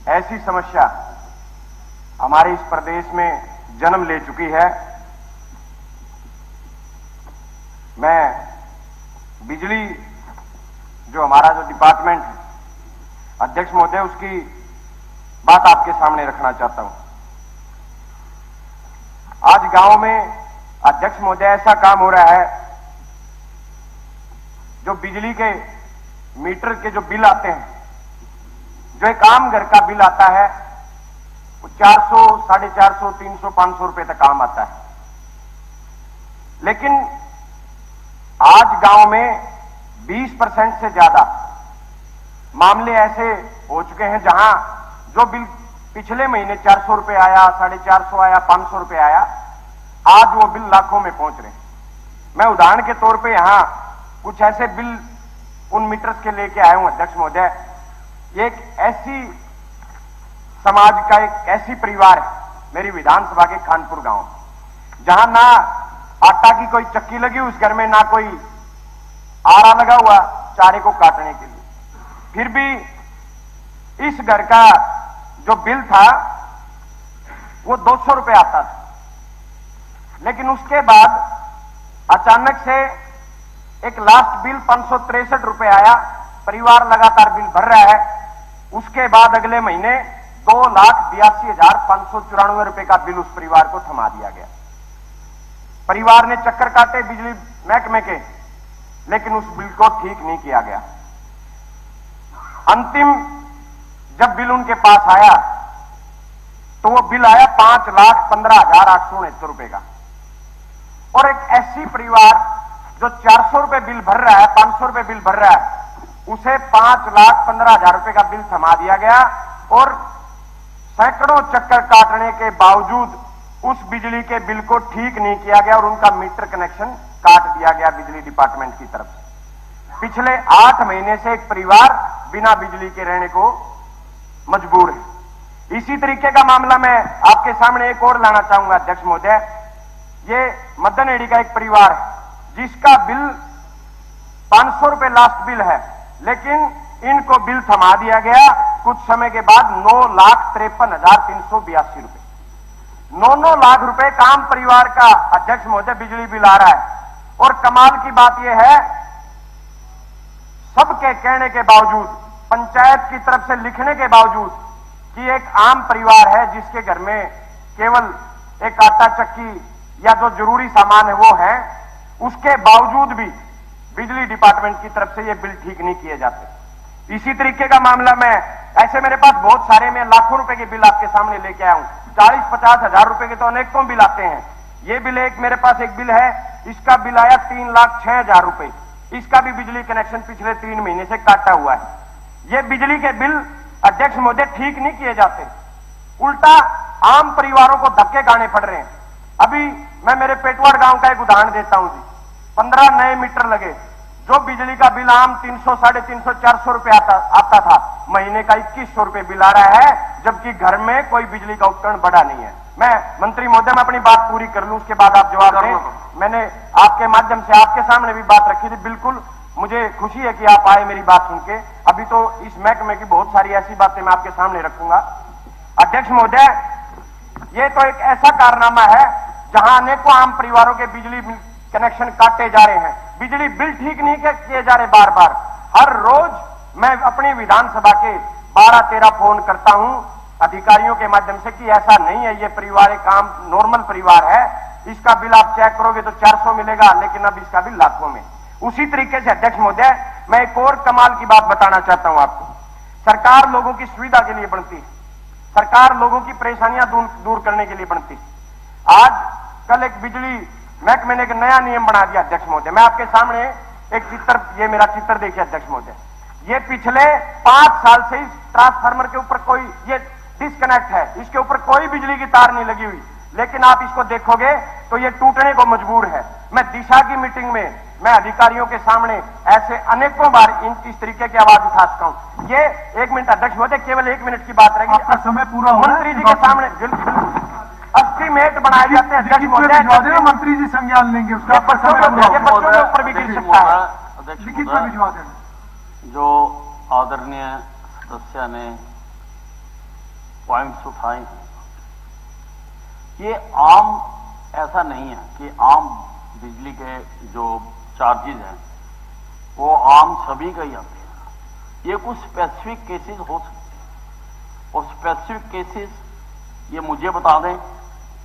ऐसी समस्या हमारे इस प्रदेश में जन्म ले चुकी है। मैं बिजली जो हमारा जो डिपार्टमेंट है, अध्यक्ष महोदय, उसकी बात आपके सामने रखना चाहता हूं। आज गांव में अध्यक्ष महोदय ऐसा काम हो रहा है, जो बिजली के मीटर के जो बिल आते हैं, जो एक आम घर का बिल आता है, वो 400, 450, 300, 500 रुपए तक आम आता है। लेकिन आज गांव में 20% से ज्यादा मामले ऐसे हो चुके हैं जहां जो बिल पिछले महीने 400 रुपए आया, 450 आया, 500 रुपए आया, आज वो बिल लाखों में पहुंच रहे हैं। मैं उदाहरण के तौर पे यहां कुछ ऐसे बिल उन मीटर्स के लेके आया हूं अध्यक्ष महोदय। एक ऐसी समाज का एक ऐसी परिवार है मेरी विधानसभा के खानपुर गांव, जहां ना आटा की कोई चक्की लगी, उस घर में ना कोई आरा लगा हुआ चारे को काटने के लिए। फिर भी इस घर का जो बिल था वो 200 रुपए आता था। लेकिन उसके बाद अचानक से एक लास्ट बिल 563 रुपए आया। परिवार लगातार बिल भर रहा है। उसके बाद अगले महीने 2,82,594 रुपए का बिल उस परिवार को थमा दिया गया। परिवार ने चक्कर काटे बिजली महकमे के, लेकिन उस बिल को ठीक नहीं किया गया। अंतिम जब बिल उनके पास आया तो वो बिल आया 5,15,869 रुपए का। और एक ऐसी परिवार जो 400 रुपए बिल भर रहा है, 500 रुपए बिल भर रहा है, उसे 5,15,000 रुपए का बिल थमा दिया गया। और सैकड़ों चक्कर काटने के बावजूद उस बिजली के बिल को ठीक नहीं किया गया और उनका मीटर कनेक्शन काट दिया गया बिजली डिपार्टमेंट की तरफ से। पिछले 8 महीने से एक परिवार बिना बिजली के रहने को मजबूर है। इसी तरीके का मामला मैं आपके सामने एक और लाना चाहूंगा अध्यक्ष महोदय। ये मदनहेड़ी का एक परिवार है जिसका बिल 500 रुपए लास्ट बिल है, लेकिन इनको बिल थमा दिया गया कुछ समय के बाद 9,53,382 रुपए। 9 लाख रुपए का आम परिवार का अध्यक्ष महोदय बिजली बिल आ रहा है। और कमाल की बात यह है, सबके कहने के बावजूद, पंचायत की तरफ से लिखने के बावजूद कि एक आम परिवार है जिसके घर में केवल एक आटा चक्की या जो जरूरी सामान है वो है, उसके बावजूद भी बिजली डिपार्टमेंट की तरफ से ये बिल ठीक नहीं किए जाते। इसी तरीके का मामला मैं ऐसे मेरे पास बहुत सारे, मैं लाखों रुपए के बिल आपके सामने लेके आया हूं। 40-50 हजार रुपए के तो अनेकों बिल आते हैं। ये बिल एक मेरे पास एक बिल है, इसका बिल आया 3,06,000 रुपए। इसका भी बिजली कनेक्शन पिछले 3 महीने से काटा हुआ है। ये बिजली के बिल अध्यक्ष महोदय ठीक नहीं किए जाते, उल्टा आम परिवारों को धक्के खाने पड़ रहे हैं। अभी मैं मेरे पेटवाड़ गांव का एक उदाहरण देता हूं जी। 15 नए मीटर लगे। जो बिजली का बिल आम 300, 350, 400 रुपए आता था, महीने का 2100 रुपए बिल आ रहा है, जबकि घर में कोई बिजली का उपकरण बड़ा नहीं है। मैं मंत्री महोदय, मैं अपनी बात पूरी कर लूं, उसके बाद आप जवाब दें। मैंने आपके माध्यम से आपके सामने भी बात रखी थी। बिल्कुल मुझे खुशी है कि आप आए मेरी बात सुन के। अभी तो इस महकमे की बहुत सारी ऐसी बातें मैं आपके सामने रखूंगा। अध्यक्ष महोदय, ये तो एक ऐसा कारनामा है जहां अनेकों आम परिवारों के बिजली कनेक्शन काटे जा रहे हैं, बिजली बिल ठीक नहीं किए जा रहे बार बार। हर रोज मैं अपनी विधानसभा के 12-13 फोन करता हूं अधिकारियों के माध्यम से कि ऐसा नहीं है, ये परिवार एक आम नॉर्मल परिवार है, इसका बिल आप चेक करोगे तो 400 मिलेगा, लेकिन अब इसका बिल लाखों में। उसी तरीके से अध्यक्ष महोदय, मैं एक और कमाल की बात बताना चाहता हूं आपको। सरकार लोगों की सुविधा के लिए बनती है, सरकार लोगों की परेशानियां दूर करने के लिए बनती है। आज कल एक बिजली महकमे ने एक नया नियम बना दिया अध्यक्ष महोदय। मैं आपके सामने एक चित्र, ये मेरा चित्र देखिए अध्यक्ष महोदय। ये पिछले 5 साल से इस ट्रांसफार्मर के ऊपर कोई ये डिस्कनेक्ट है, इसके ऊपर कोई बिजली की तार नहीं लगी हुई, लेकिन आप इसको देखोगे तो ये टूटने को मजबूर है। मैं दिशा की मीटिंग में मैं अधिकारियों के सामने ऐसे अनेकों बार इस तरीके की आवाज उठा चुका हूं। ये 1 मिनट अध्यक्ष महोदय, केवल 1 मिनट की बात रहेगी, समय पूरा हो, मंत्री जी के सामने एस्टीमेट बनाए जाते हैं अध्यक्ष महोदय, मंत्री जी संज्ञान लेंगे उसका। बच्चों के ऊपर भी गिर सकता है। लिखित में भिजवा देना। जो आदरणीय सदस्य ने पॉइंट्स उठाए हैं। ये आम ऐसा नहीं है कि आम बिजली के जो चार्जेस हैं वो आम सभी का ही आते हैं। ये कुछ स्पेसिफिक केसेस हो सकते हैं और स्पेसिफिक केसेस ये मुझे बता दें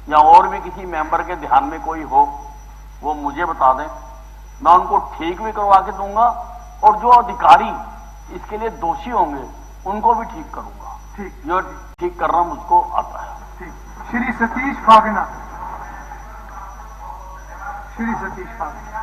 या और भी किसी मेंबर के ध्यान में कोई हो वो मुझे बता दें, मैं उनको ठीक भी करवा के दूंगा और जो अधिकारी इसके लिए दोषी होंगे उनको भी ठीक करूंगा। ठीक। जो ठीक करना मुझको आता है। ठीक। श्री सतीश फागना, श्री सतीश फागना।